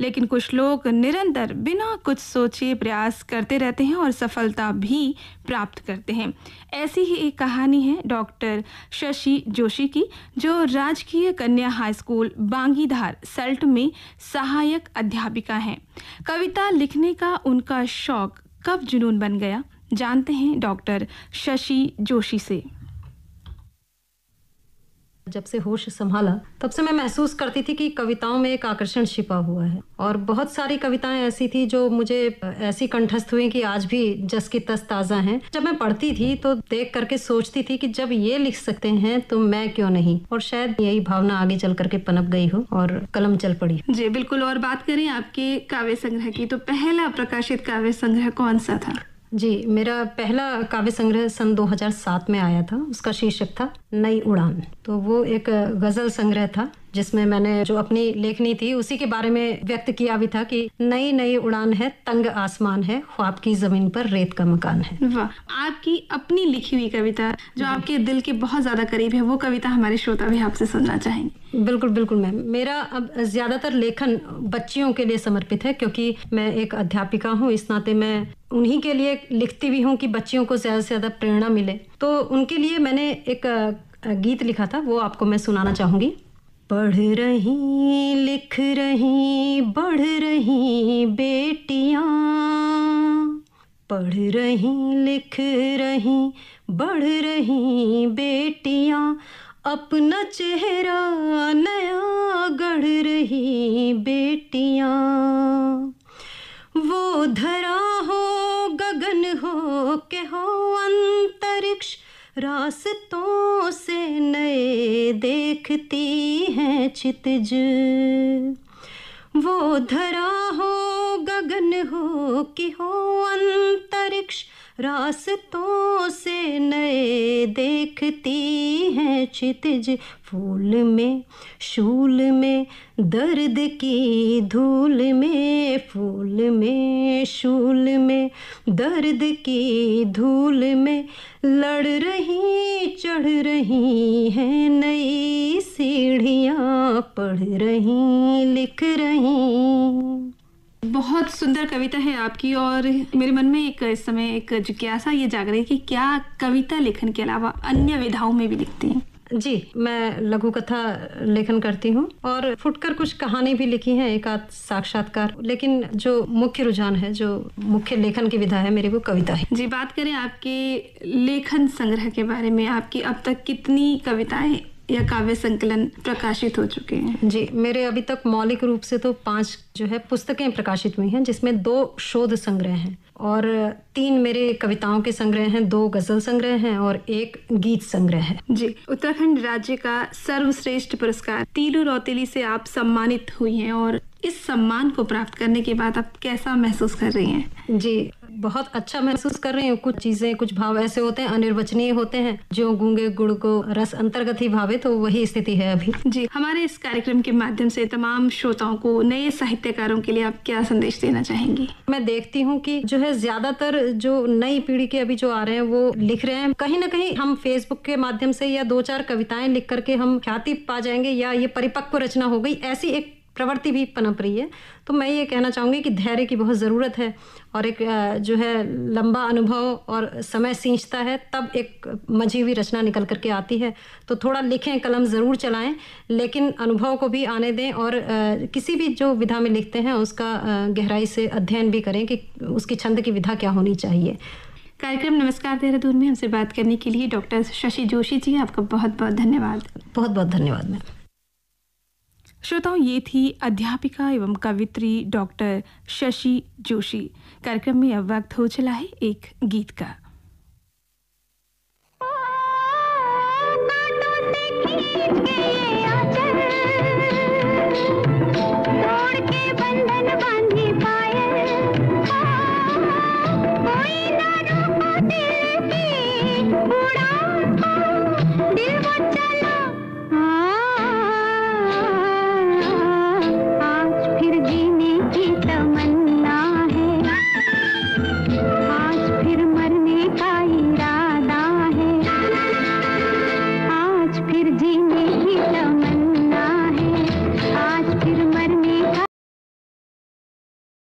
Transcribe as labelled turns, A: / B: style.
A: लेकिन कुछ लोग निरंतर बिना कुछ सोचे प्रयास करते रहते हैं और सफलता भी प्राप्त करते हैं। ऐसी ही एक कहानी है डॉक्टर शशि जोशी की, जो राजकीय कन्या हाई स्कूल बांगीधार सल्ट में सहायक अध्यापिका हैं। कविता लिखने का उनका शौक कब जुनून बन गया, जानते हैं डॉक्टर शशि जोशी से।
B: जब से होश संभाला तब से मैं महसूस करती थी कि कविताओं में एक आकर्षण छिपा हुआ है, और बहुत सारी कविताएं ऐसी थी जो मुझे ऐसी कंठस्थ हुई कि आज भी जस की तस ताज़ा हैं। जब मैं पढ़ती थी तो देख करके सोचती थी कि जब ये लिख सकते हैं तो मैं क्यों नहीं, और शायद यही भावना आगे चल करके पनप गई हो और कलम चल पड़ी।
A: जी बिल्कुल। और बात करें आपके काव्य संग्रह की, तो पहला प्रकाशित काव्य संग्रह कौन सा था?
B: जी, मेरा पहला काव्य संग्रह सन 2007 में आया था। उसका शीर्षक था नई उड़ान। तो वो एक गजल संग्रह था जिसमें मैंने जो अपनी लेखनी थी उसी के बारे में व्यक्त किया भी था कि नई नई उड़ान है, तंग आसमान है, ख्वाब की जमीन पर रेत का मकान है।
A: वाह, आपकी अपनी लिखी हुई कविता जो आपके दिल के बहुत ज्यादा करीब है, वो कविता हमारे श्रोता भी आपसे सुनना चाहेंगे।
B: बिल्कुल बिल्कुल मैम। मेरा अब ज्यादातर लेखन बच्चियों के लिए समर्पित है, क्योंकि मैं एक अध्यापिका हूँ। इस नाते मैं उन्हीं के लिए लिखती भी हूँ कि बच्चियों को ज्यादा से ज्यादा प्रेरणा मिले। तो उनके लिए मैंने एक गीत लिखा था, वो आपको मैं सुनाना चाहूंगी। पढ़ रही, लिख रही, बढ़ रही बेटियां, पढ़ रही, लिख रही, बढ़ रही बेटियां, अपना चेहरा नया गढ़ रही बेटियां। वो धरा हो, गगन हो के हो अंतरिक्ष, रास्तों से नए देखती हैं क्षितिज। वो धरा हो, गगन हो कि हो अंतरिक्ष, रास्तों से नए देखती हैं क्षितिज। फूल में, शूल में, दर्द की धूल में, फूल में, शूल में, दर्द की धूल में, लड़ रही, चढ़ रही हैं नई सीढ़ियाँ, पढ़ रही, लिख रही।
A: बहुत सुंदर कविता है आपकी, और मेरे मन में इस समय एक जिज्ञासा ये जाग रही है कि क्या कविता लेखन के अलावा अन्य विधाओं में भी लिखती हैं?
B: जी, मैं लघु कथा लेखन करती हूँ और फुटकर कुछ कहानी भी लिखी है, एक आध साक्षात्कार। लेकिन जो मुख्य रुझान है, जो मुख्य लेखन की विधा है मेरी, वो कविता है।
A: जी, बात करें आपके लेखन संग्रह के बारे में, आपकी अब तक कितनी कविताएं या काव्य संकलन प्रकाशित हो चुके हैं?
B: जी, मेरे अभी तक मौलिक रूप से तो 5 जो है पुस्तकें प्रकाशित हुई हैं, जिसमें 2 शोध संग्रह हैं और 3 मेरे कविताओं के संग्रह हैं, 2 गजल संग्रह हैं और 1 गीत संग्रह है।
A: जी, उत्तराखंड राज्य का सर्वश्रेष्ठ पुरस्कार तीलू रौतेली से आप सम्मानित हुई हैं, और इस सम्मान को प्राप्त करने के बाद आप कैसा महसूस कर रही हैं?
B: जी, बहुत अच्छा महसूस कर रही हूँ। कुछ चीजें, कुछ भाव ऐसे होते हैं, अनिर्वचनीय होते हैं, जो गूंगे गुड़ को रस अंतर्गत ही भावे, तो वही स्थिति है अभी।
A: जी, हमारे इस कार्यक्रम के माध्यम से तमाम श्रोताओं को, नए साहित्यकारों के लिए आप क्या संदेश देना चाहेंगी?
B: मैं देखती हूँ कि जो है ज्यादातर जो नई पीढ़ी के अभी जो आ रहे हैं वो लिख रहे हैं। कहीं ना कहीं हम फेसबुक के माध्यम से या 2-4 कविताएं लिख करके हम ख्याति पा जाएंगे, या ये परिपक्व रचना हो गई, ऐसी एक प्रवृत्ति भी पनप रही है। तो मैं ये कहना चाहूँगी कि धैर्य की बहुत ज़रूरत है, और एक जो है लंबा अनुभव और समय सींचता है, तब एक मंझी हुई रचना निकल करके आती है। तो थोड़ा लिखें, कलम ज़रूर चलाएं, लेकिन अनुभव को भी आने दें, और किसी भी जो विधा में लिखते हैं उसका गहराई से अध्ययन भी करें कि उसकी छंद की विधा क्या होनी चाहिए।
A: कार्यक्रम नमस्कार देहरादून में हमसे बात करने के लिए डॉक्टर शशि जोशी जी, आपका बहुत बहुत धन्यवाद।
B: बहुत बहुत धन्यवाद मैम।
A: श्रोताओं, ये थी अध्यापिका एवं कवित्री डॉक्टर शशि जोशी। कार्यक्रम में अब वक्त हो चला है एक गीत का।
C: तोड़ के